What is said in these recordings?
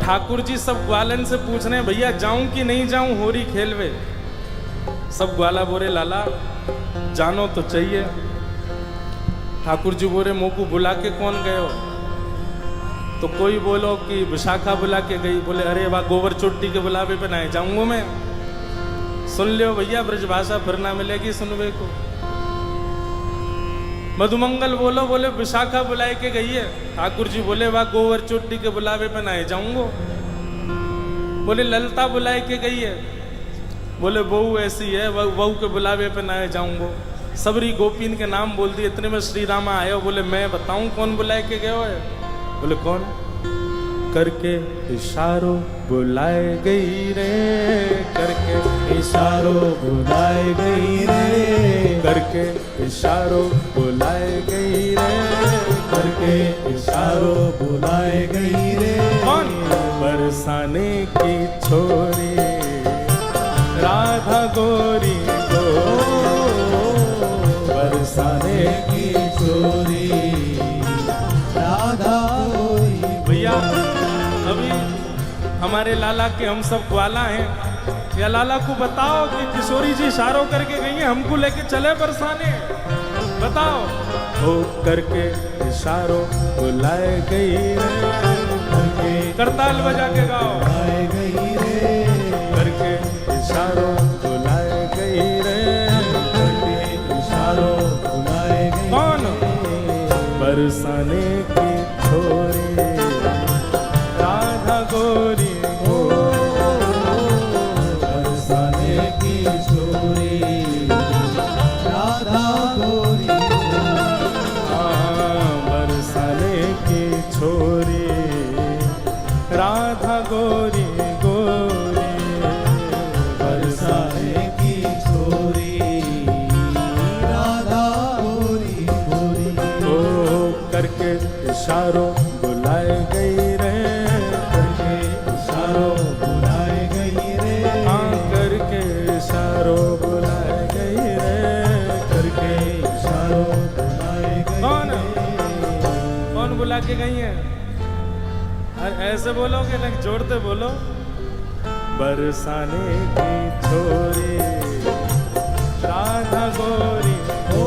ठाकुर जी सब ग्वालन से पूछ रहे हैं भैया जाऊं कि नहीं जाऊं होरी खेलवे। सब ग्वाला बोरे लाला जानो तो चाहिए। ठाकुर जी बोरे मोह को बुला के कौन गए हो? तो कोई बोलो कि विशाखा बुला के गई। बोले अरे वाह गोबर चोटी के बुलावे पे ना जाऊंगा मैं। सुन लियो भैया ब्रजभाषा फिर ना मिलेगी सुनवे को। मधुमंगल बोलो बोले विशाखा बुलाए के गई है। ठाकुर जी बोले वाह गोवर चोटी के बुलावे पे ना जाऊंगो। बोले ललता बुलाए के गई है। बोले बहू ऐसी है बहू के बुलावे पे ना जाऊंगो। सबरी गोपीन के नाम बोल दिए। इतने में श्री रामा आए। बोले मैं बताऊं कौन बुलाए के गए है? बोले कौन? करके इशारों बुलाए गई रे, करके इशारों बुलाए गई रे, करके इशारों बुलाए गई रे, करके इशारों बुलाए गई रे। कौन? बरसाने की छोरी राधा गोरी को, बरसाने की छोरी राधा गोरी। भैया अभी हमारे लाला के हम सब ग्वाला हैं। या लाला को बताओ कि किशोरी जी इशारों करके गई हैं हमको लेके चले बरसाने। बताओ। हो करके इशारों बुलाए गई रे, करके करताल बजा के गाओ। बुलाए गई रे, करके इशारों बुलाए गई रे, करके इशारों बुलाए गई। कौन? बरसाने की छोरी राधा गोरी हो, बरसाने की छोरी राधा गोरी। बरसाने की छोरी राधा गोरी गोरी, बरसाने की छोरी राधा गोरी गोरी। ओ करके इशारों बुलाए गई रे, करके इशारों बुलाए गई रे, हाँ करके इशारों बुलाए गई रे, करके इशारों बुलाए गई। कौन? कौन बुला के गई है? अरे ऐसे बोलोगे ना जोड़ते बोलो। बरसाने की छोरी राधा गोरी ओ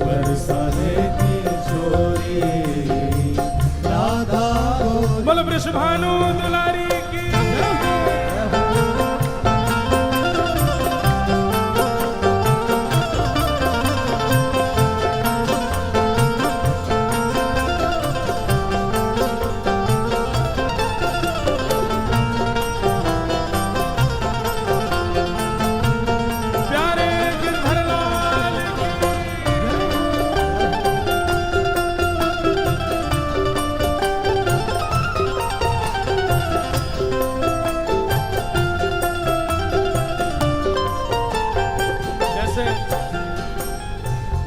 बरसाने की छोरी राधा गोरी। बोलो वृषभानु दुलारी की। प्यारे गिरधरलाल जैसे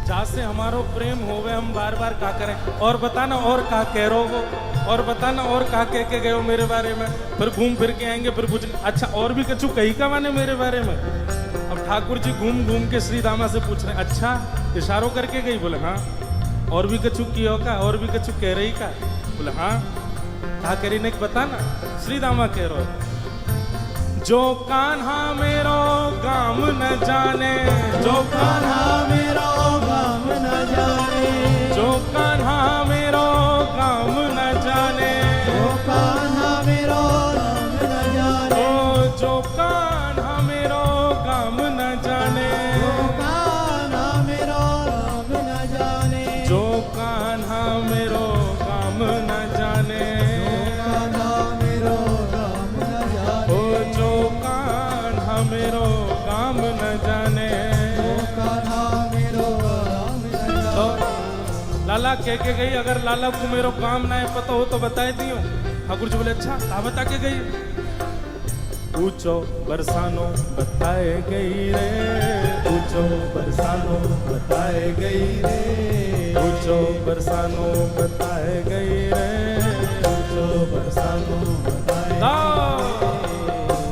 जासे हमारो प्रेम होवे हम बार बार का करें। और बताना और का कह रो वो, और बताना और का कह के गए हो मेरे बारे में। फिर घूम फिर के आएंगे फिर पूछ अच्छा और भी कछु कही का माने मेरे बारे में। अब ठाकुर जी घूम घूम के श्री दामा से पूछ रहे अच्छा इशारों करके गई? बोले हाँ। और भी कछु कियो का? और भी कछु कह रही का? बोले हाँ। कहा करी नहीं बताना। श्री दामा कह रो जो कान्हा मेरो काम न जाने, जो कान्हा मेरो काम न जाने, जो कान्हा मेरो काम न जाने, जो कान्हा मेरो काम न जाने, ओ जो कान्हा मेरो काम न जाने, जो कान्हा मेरो काम न जाने, जो कान्हा मेरो काम न जाने, कान्हा मेरो काम न जाने, ओ जो कान्हा मेरो काम न जाने। कान्हा मेरो काम न तो जाने। लाला कह के गई अगर लाला को मेरो काम ना है पता हो तो बताए दियो। ठाकुर जी बोले अच्छा का बता के गई? पूछो बरसानो बताए गई रे, पूछो बरसानो बताए गई रे, पूछो बरसानो बताए गई रे, पूछो बरसानो बताए गाओ।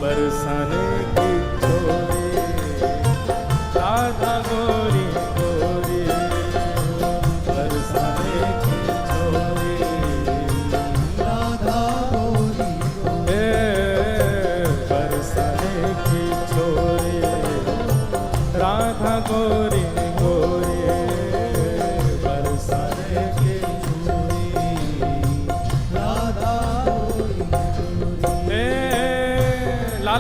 बरसाने की छोरी राधा गोरी गोरी, बरसाने की छोरी राधा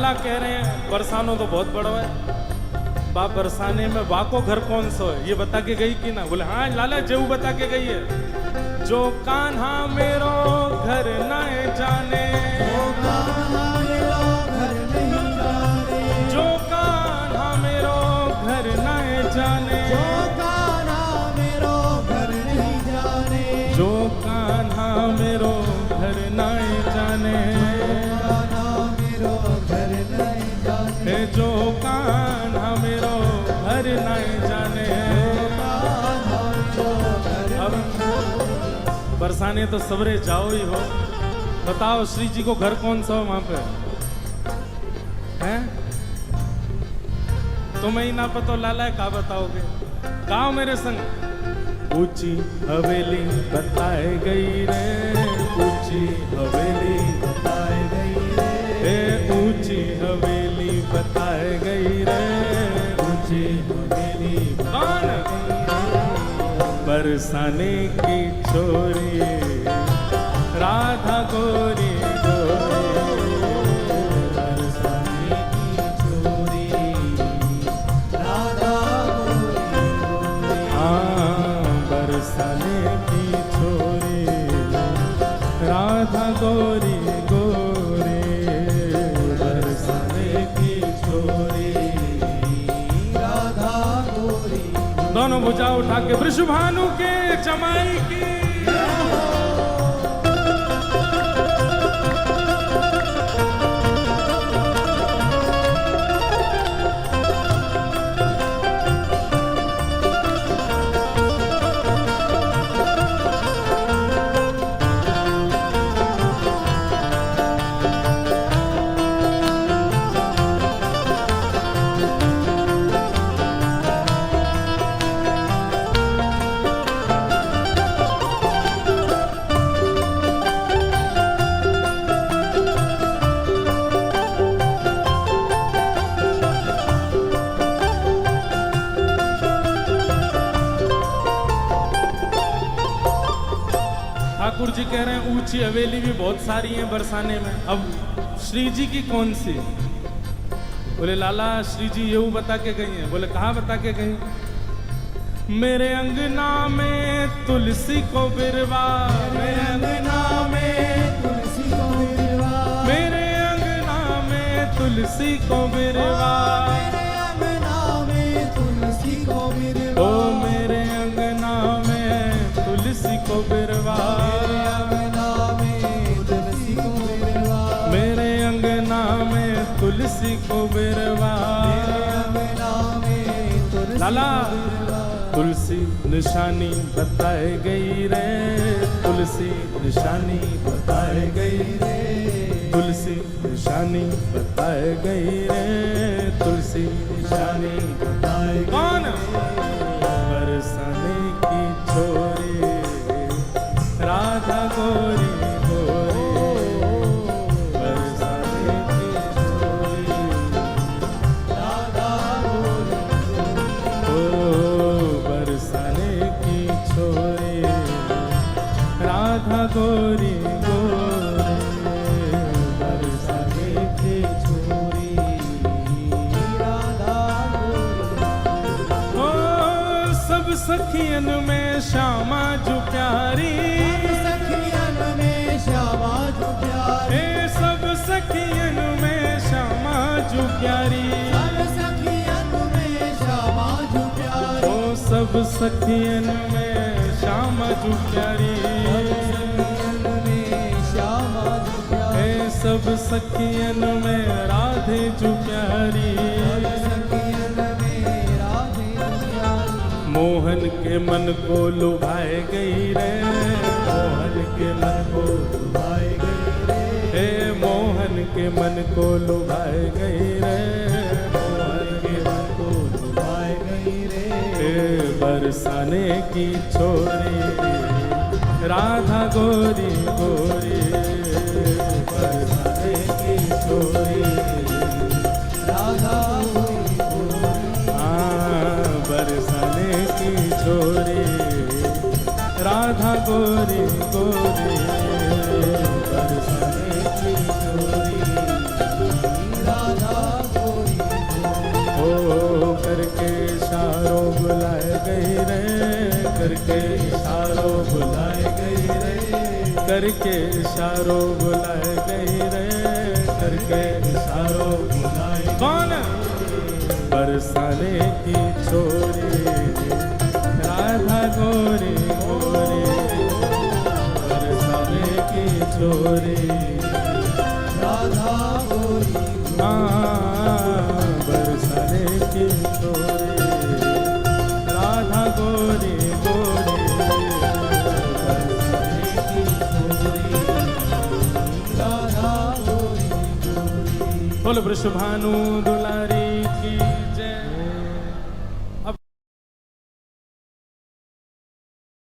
लाला कह रहे हैं बरसानो तो बहुत बड़ा है, बा बरसाने में बा को घर कौन सा है ये बता के गई कि ना? बोले हाँ लाला जेऊ बता के गई है। जो कान्हा मेरो घर न जाने, जो कान्हा मेरो घर नहीं जाने, जो कान्हा मेरो घर न जाने, जो कान्हा मेरो घर नहीं जाने, जो कान्हा मेरो घर न जाने, कान्हा मेरो घर नहीं जाने, हे जो कान्हा मेरो घर न जाने। कान्हा मेरो घर अब बरसाने तो सवरे जाओ ही हो, बताओ श्री जी को घर कौन सा हो वहां पे हैं? तुम्हें ही ना पता लाला है, का बताओगे? गाओ मेरे संग। ऊंची हवेली बताए गई रे, ऊंची हवेली बताए गई रे, ए ऊंची हवेली बताए गई रे, ऊंची हवेली कौन? बरसाने की छोरी राधा गोरी गोरी, बरसाने की छोरी राधा गोरी गोरी, हाँ बरसाने की छोरी राधा गोरी गोरी, बरसाने की छोरी राधा गोरी। दोनों भुजा उठा के वृषभानु के जमाई की। ठाकुर जी कह रहे हैं ऊंची हवेली भी बहुत सारी है बरसाने में, अब श्री जी की कौन सी? बोले लाला श्री जी ये बता के गई हैं। बोले कहाँ बता के गई? मेरे अंगना में तुलसी को बिरवा, मेरे अंगना में तुलसी को बिरवा, मेरे अंगना में तुलसी को बिरवा, मेरे अंगना में तुलसी को बिरवा, ओ मेरे अंगना में तुलसी को बिरवा, मेरे अंगना में तुलसी को बिरवा, मेरे अंगना में तुलसी को बिरवा। लाला तुलसी निशानी बताए गई रे, तुलसी निशानी बताए गई रे, तुलसी निशानी बताए गई रे, तुलसी निशानी बताए गई। कौन? बरसाने की छोरी राधा गोरी गोरी, बरसाने की छोरी राधा गोरी, ओ बरसाने की छोरी राधा गोरी गोरी, बरसाने की छोरी राधा गोरी। ओ सब सखियन में श्यामा जो प्यारी, सखियन में श्यामा जो प्यारी, ए सब सखियन में श्यामा जो प्यारी, सब सखियन में श्यामा जो प्यारी, ओ सब सखियन में श्यामा जो प्यारी, सखियन में श्यामा जो प्यारी, ए सब सखियन में राधे जो प्यारी, सखियन में राधे जो प्यारी, मोहन के मन को लुभाए गई रे, मोहन के मन को लुभाए गई रे, हे मोहन के मन को लुभाए गई रे, मोहन के मन को लुभाए गई रे, हे बरसाने की छोरी राधा गोरी गोरी, बरसाने की छोरी राधा गोरी गोरी, हाँ बरसाने की छोरी राधा गोरी गोरी, बरसाने की छोरी राधा करके इशारों बुलाए गई रे, करके इशारों बुलाए। कौन? बरसाने की छोरी राधा गोरी गोरी, बरसाने की छोरी राधा गोरी बरसाने की छोरी राधा गोरी गोरी, बरसाने की छोरी राधा गोरी गोरी। बोल वृषभानु दुलारी